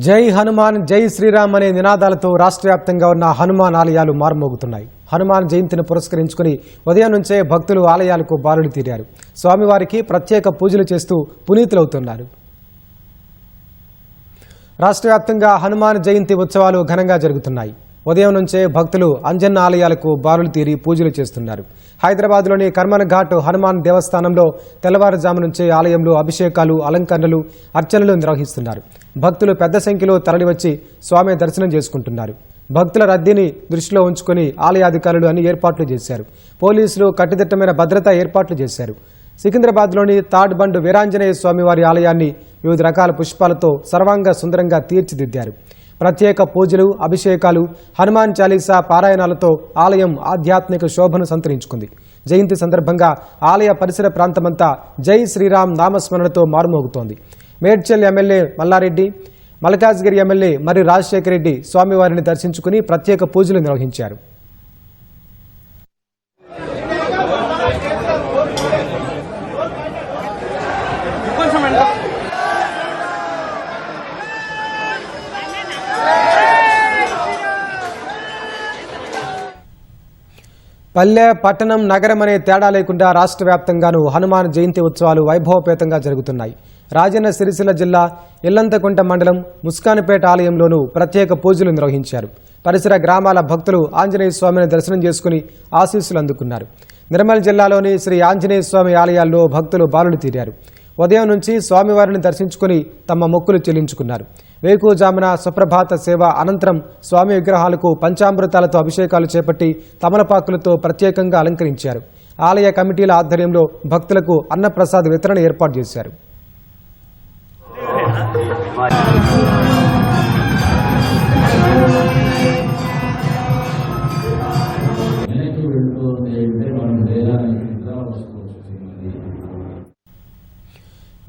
జై హనుమాన్ జై శ్రీరామ్ అనే నినాదాలతో రాష్ట్ర వ్యాప్తంగా ఉన్న హనుమాన్ ఆలయాలు మారుమోగుతున్నాయి. హనుమాన్ జయంతిని పురస్కరించుకుని ఉదయం నుంచే భక్తులు ఆలయాలకు బారులు తీరారు. స్వామివారికి ప్రత్యేక పూజలు చేస్తూ పునీతులవుతున్నారు. రాష్ట్ర వ్యాప్తంగా హనుమాన్ జయంతి ఉత్సవాలు ఘనంగా జరుగుతున్నాయి. ఉదయం నుంచే భక్తులు అంజన్న ఆలయాలకు బారులు తీరి పూజలు చేస్తున్నారు. హైదరాబాద్లోని కర్మన్ ఘాట్ హనుమాన్ దేవస్థానంలో తెల్లవారుజాము నుంచే ఆలయంలో అభిషేకాలు, అలంకరణలు, అర్చనలు నిర్వహిస్తున్నారు. భక్తులు పెద్ద సంఖ్యలో తరలివచ్చి స్వామి దర్శనం చేసుకుంటున్నారు. భక్తుల రద్దీని దృష్టిలో ఉంచుకుని ఆలయాధికారులు అన్ని ఏర్పాట్లు చేశారు. పోలీసులు కట్టుదిట్టమైన భద్రతా ఏర్పాట్లు చేశారు. సికింద్రాబాద్లోని తాడ్ బండ్ వీరాంజనేయ స్వామివారి ఆలయాన్ని వివిధ రకాల పుష్పాలతో సర్వాంగ సుందరంగా తీర్చిదిద్దారు. ప్రత్యేక పూజలు, అభిషేకాలు, హనుమాన్ చాలీసా పారాయణాలతో ఆలయం ఆధ్యాత్మిక శోభను సంతరించుకుంది. జయంతి సందర్భంగా ఆలయ పరిసర ప్రాంతమంతా జై శ్రీరామ్ నామస్మరణతో మారుమోగుతోంది. మేడ్చల్ ఎమ్మెల్యే మల్లారెడ్డి, మల్కాజ్గిరి ఎమ్మెల్యే మరి రాజశేఖర రెడ్డి స్వామివారిని దర్శించుకుని ప్రత్యేక పూజలు నిర్వహించారు. పల్లె, పట్టణం, నగరం అనే తేడా లేకుండా రాష్ట్ర వ్యాప్తంగానూ హనుమాన్ జయంతి ఉత్సవాలు వైభవపేతంగా జరుగుతున్నాయి. రాజన్న సిరిసిల్ల జిల్లా ఇల్లంతకుంట మండలం ముస్కానిపేట ఆలయంలోనూ ప్రత్యేక పూజలు నిర్వహించారు. పరిసర గ్రామాల భక్తులు ఆంజనేయ స్వామిని దర్శనం చేసుకుని ఆశీస్సులు అందుకున్నారు. నిర్మల్ జిల్లాలోని శ్రీ ఆంజనేయ స్వామి ఆలయాల్లో భక్తులు బారులు తీరారు. ఉదయం నుంచి స్వామివారిని దర్శించుకుని తమ మొక్కులు చెల్లించుకున్నారు. వేకువజామున సుప్రభాత సేవ అనంతరం స్వామి విగ్రహాలకు పంచామృతాలతో అభిషేకాలు చేపట్టి తమలపాకులతో ప్రత్యేకంగా అలంకరించారు. ఆలయ కమిటీల ఆధ్వర్యంలో భక్తులకు అన్నప్రసాద వితరణ ఏర్పాటు చేశారు.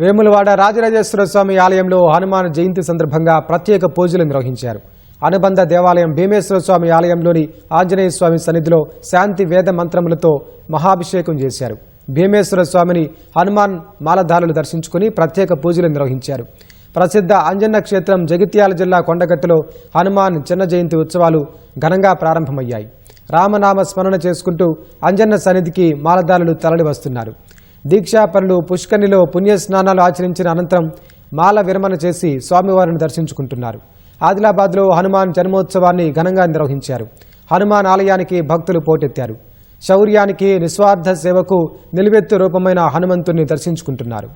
వేములవాడ రాజరాజేశ్వర స్వామి ఆలయంలో హనుమాన్ జయంతి సందర్భంగా ప్రత్యేక పూజలు నిర్వహించారు. అనుబంధ దేవాలయం భీమేశ్వర స్వామి ఆలయంలోని ఆంజనేయ స్వామి సన్నిధిలో శాంతి వేద మంత్రములతో మహాభిషేకం చేశారు. భీమేశ్వర స్వామిని హనుమాన్ మాలధారులు దర్శించుకుని ప్రత్యేక పూజలు నిర్వహించారు. ప్రసిద్ధ అంజన్న క్షేత్రం జగిత్యాల జిల్లా కొండగట్టులో హనుమాన్ చిన్న జయంతి ఉత్సవాలు ఘనంగా ప్రారంభమయ్యాయి. రామనామ స్మరణ చేసుకుంటూ అంజన్న సన్నిధికి మాలధారులు తరలి వస్తున్నారు. దీక్షాపరులు పుష్కరిణిలో పుణ్యస్నానాలు ఆచరించిన అనంతరం మాల విరమణ చేసి స్వామివారిని దర్శించుకుంటున్నారు. ఆదిలాబాద్లో హనుమాన్ జన్మోత్సవాన్ని ఘనంగా నిర్వహించారు. హనుమాన్ ఆలయానికి భక్తులు పోటెత్తారు. శౌర్యానికి, నిస్వార్థ సేవకు నిలువెత్తు రూపమైన హనుమంతుని దర్శించుకుంటున్నారు.